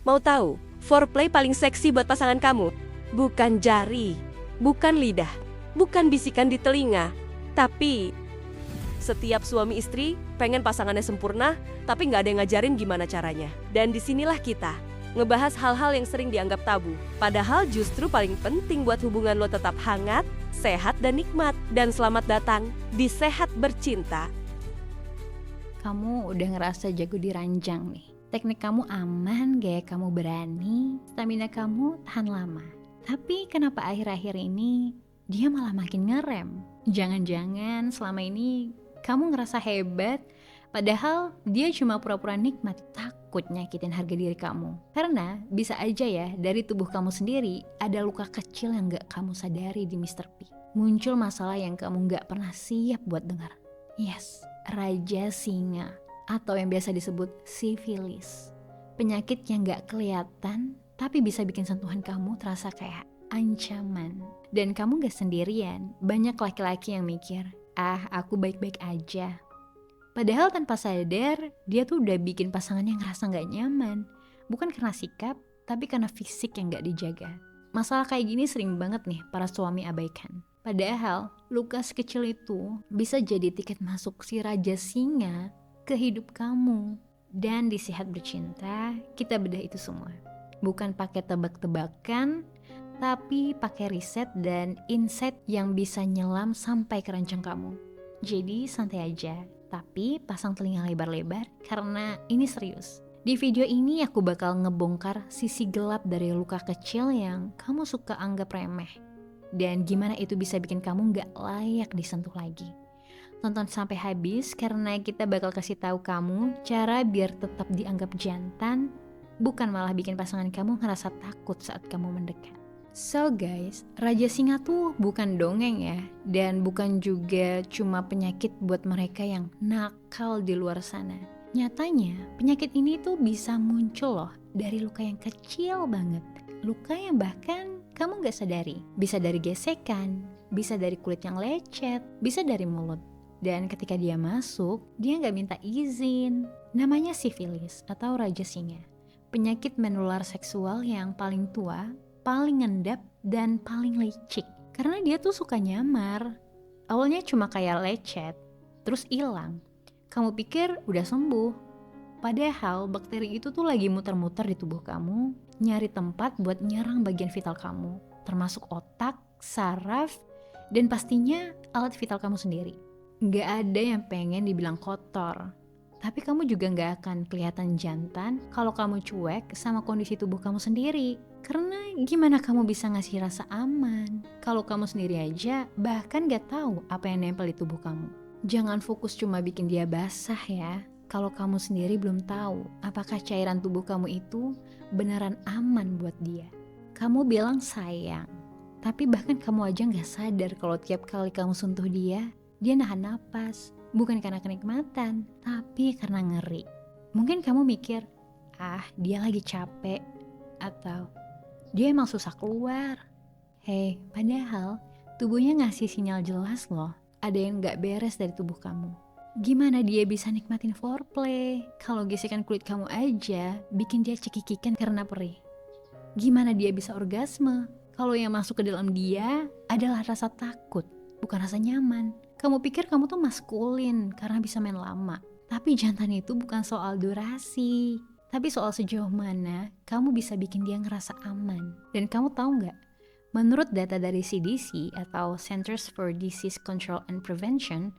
Mau tahu, foreplay paling seksi buat pasangan kamu? Bukan jari, bukan lidah, bukan bisikan di telinga, tapi setiap suami istri pengen pasangannya sempurna, tapi nggak ada yang ngajarin gimana caranya. Dan disinilah kita, ngebahas hal-hal yang sering dianggap tabu. Padahal justru paling penting buat hubungan lo tetap hangat, sehat, dan nikmat. Dan selamat datang di Sehat Bercinta. Kamu udah ngerasa jago di ranjang nih. Teknik kamu aman, gaya kamu berani, stamina kamu tahan lama. Tapi kenapa akhir-akhir ini dia malah makin ngerem? Jangan-jangan selama ini kamu ngerasa hebat, padahal dia cuma pura-pura nikmat, takut nyakitin harga diri kamu. Karena bisa aja ya, dari tubuh kamu sendiri ada luka kecil yang gak kamu sadari di Mr. P. Muncul masalah yang kamu gak pernah siap buat dengar. Yes, Raja Singa, atau yang biasa disebut sifilis. Penyakit yang gak kelihatan, tapi bisa bikin sentuhan kamu terasa kayak ancaman. Dan kamu gak sendirian, banyak laki-laki yang mikir, aku baik-baik aja. Padahal tanpa sadar, dia tuh udah bikin pasangannya ngerasa gak nyaman. Bukan karena sikap, tapi karena fisik yang gak dijaga. Masalah kayak gini sering banget nih para suami abaikan. Padahal, luka sekecil itu bisa jadi tiket masuk si Raja Singa ke hidup kamu. Dan di Sehat Bercinta, kita bedah itu semua. Bukan pakai tebak-tebakan, tapi pakai riset dan insight yang bisa nyelam sampai ke rancang kamu. Jadi santai aja, tapi pasang telinga lebar-lebar karena ini serius. Di video ini aku bakal ngebongkar sisi gelap dari luka kecil yang kamu suka anggap remeh. Dan gimana itu bisa bikin kamu gak layak disentuh lagi. Tonton sampai habis karena kita bakal kasih tahu kamu cara biar tetap dianggap jantan, bukan malah bikin pasangan kamu ngerasa takut saat kamu mendekat. So guys, Raja Singa tuh bukan dongeng ya, dan bukan juga cuma penyakit buat mereka yang nakal di luar sana. Nyatanya, penyakit ini tuh bisa muncul loh dari luka yang kecil banget. Luka yang bahkan kamu gak sadari. Bisa dari gesekan, bisa dari kulit yang lecet, bisa dari mulut. Dan ketika dia masuk, dia gak minta izin. Namanya sifilis atau Raja Singa. Penyakit menular seksual yang paling tua, paling ngendap, dan paling licik. Karena dia tuh suka nyamar. Awalnya cuma kayak lecet, terus hilang. Kamu pikir udah sembuh. Padahal bakteri itu tuh lagi muter-muter di tubuh kamu, nyari tempat buat nyerang bagian vital kamu, termasuk otak, saraf, dan pastinya alat vital kamu sendiri. Gak ada yang pengen dibilang kotor. Tapi kamu juga gak akan kelihatan jantan kalau kamu cuek sama kondisi tubuh kamu sendiri. Karena gimana kamu bisa ngasih rasa aman kalau kamu sendiri aja bahkan gak tahu apa yang nempel di tubuh kamu. Jangan fokus cuma bikin dia basah ya, kalau kamu sendiri belum tahu apakah cairan tubuh kamu itu beneran aman buat dia. Kamu bilang sayang, tapi bahkan kamu aja gak sadar kalau tiap kali kamu sentuh dia nahan napas. Bukan karena kenikmatan, tapi karena ngeri. Mungkin kamu mikir, dia lagi capek, atau dia emang susah keluar. Hei, padahal tubuhnya ngasih sinyal jelas loh, ada yang gak beres dari tubuh kamu. Gimana dia bisa nikmatin foreplay kalau gesekan kulit kamu aja bikin dia cekikikan karena perih? Gimana dia bisa orgasme kalau yang masuk ke dalam dia adalah rasa takut, bukan rasa nyaman? Kamu pikir kamu tuh maskulin karena bisa main lama. Tapi jantan itu bukan soal durasi, tapi soal sejauh mana kamu bisa bikin dia ngerasa aman. Dan kamu tahu gak? Menurut data dari CDC atau Centers for Disease Control and Prevention,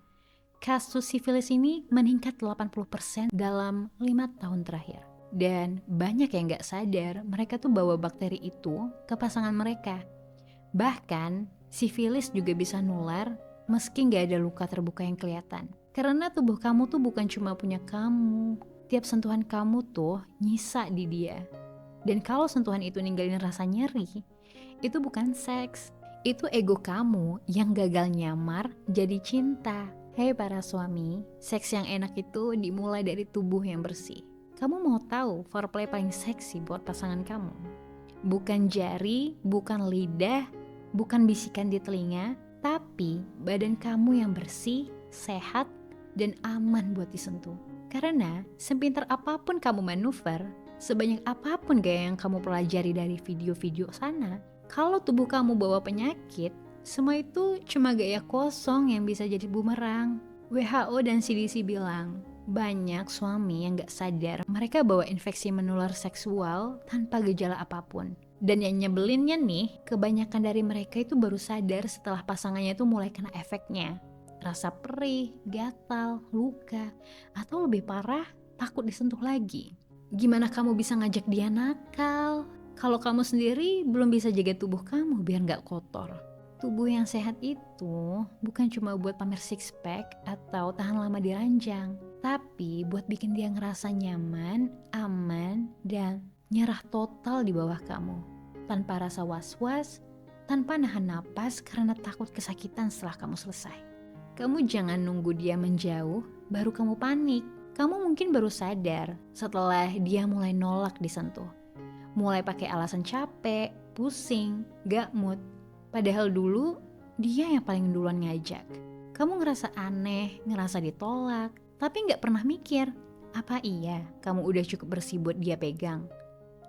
kasus sifilis ini meningkat 80% dalam 5 tahun terakhir. Dan banyak yang gak sadar mereka tuh bawa bakteri itu ke pasangan mereka. Bahkan sifilis juga bisa nular meski gak ada luka terbuka yang kelihatan. Karena tubuh kamu tuh bukan cuma punya kamu. Tiap sentuhan kamu tuh nyisa di dia. Dan kalau sentuhan itu ninggalin rasa nyeri, itu bukan seks. Itu ego kamu yang gagal nyamar jadi cinta. Hei para suami, seks yang enak itu dimulai dari tubuh yang bersih. Kamu mau tahu foreplay paling seksi buat pasangan kamu? Bukan jari, bukan lidah, bukan bisikan di telinga, tapi badan kamu yang bersih, sehat, dan aman buat disentuh. Karena sepintar apapun kamu manuver, Sebanyak apapun gaya yang kamu pelajari dari video-video sana, kalau tubuh kamu bawa penyakit, semua itu cuma gaya kosong yang bisa jadi bumerang. WHO dan CDC bilang, banyak suami yang gak sadar mereka bawa infeksi menular seksual tanpa gejala apapun. Dan yang nyebelinnya nih, kebanyakan dari mereka itu baru sadar setelah pasangannya itu mulai kena efeknya. Rasa perih, gatal, luka, atau lebih parah, takut disentuh lagi. Gimana kamu bisa ngajak dia nakal kalau kamu sendiri belum bisa jaga tubuh kamu biar gak kotor? Tubuh yang sehat itu bukan cuma buat pamer six pack atau tahan lama di ranjang, tapi buat bikin dia ngerasa nyaman, aman, dan nyerah total di bawah kamu. Tanpa rasa was-was, tanpa nahan napas karena takut kesakitan setelah kamu selesai. Kamu jangan nunggu dia menjauh, baru kamu panik. Kamu mungkin baru sadar setelah dia mulai nolak disentuh. Mulai pakai alasan capek, pusing, gak mood. Padahal dulu dia yang paling duluan ngajak. Kamu ngerasa aneh, ngerasa ditolak, tapi gak pernah mikir, apa iya kamu udah cukup bersih buat dia pegang?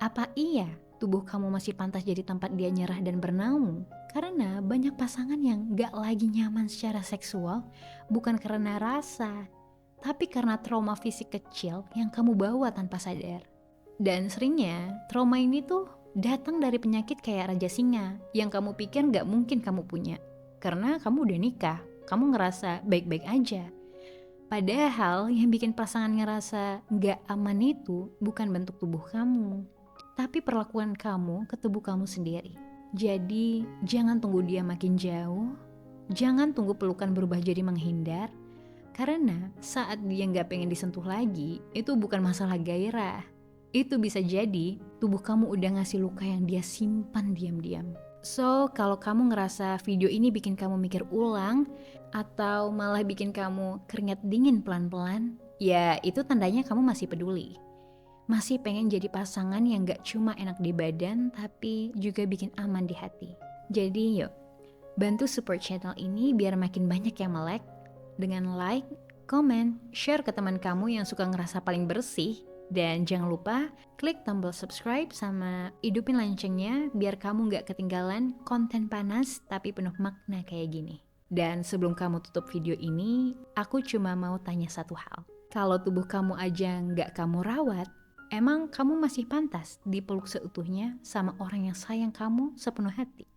Apa iya tubuh kamu masih pantas jadi tempat dia nyerah dan bernaung? Karena banyak pasangan yang gak lagi nyaman secara seksual bukan karena rasa, tapi karena trauma fisik kecil yang kamu bawa tanpa sadar. Dan seringnya trauma ini tuh datang dari penyakit kayak raja singa yang kamu pikir gak mungkin kamu punya. Karena kamu udah nikah, kamu ngerasa baik-baik aja. Padahal yang bikin pasangan ngerasa gak aman itu bukan bentuk tubuh kamu, tapi perlakuan kamu ke tubuh kamu sendiri. Jadi jangan tunggu dia makin jauh, jangan tunggu pelukan berubah jadi menghindar. Karena saat dia gak pengen disentuh lagi, itu bukan masalah gairah. Itu bisa jadi tubuh kamu udah ngasih luka yang dia simpan diam-diam. So, kalau kamu ngerasa video ini bikin kamu mikir ulang, atau malah bikin kamu keringat dingin pelan-pelan, ya itu tandanya kamu masih peduli. Masih pengen jadi pasangan yang gak cuma enak di badan, tapi juga bikin aman di hati. Jadi yuk, bantu support channel ini biar makin banyak yang melek, dengan like, komen, share ke teman kamu yang suka ngerasa paling bersih, dan jangan lupa klik tombol subscribe sama hidupin loncengnya biar kamu gak ketinggalan konten panas tapi penuh makna kayak gini. Dan sebelum kamu tutup video ini, aku cuma mau tanya satu hal. Kalau tubuh kamu aja gak kamu rawat, emang kamu masih pantas dipeluk seutuhnya sama orang yang sayang kamu sepenuh hati?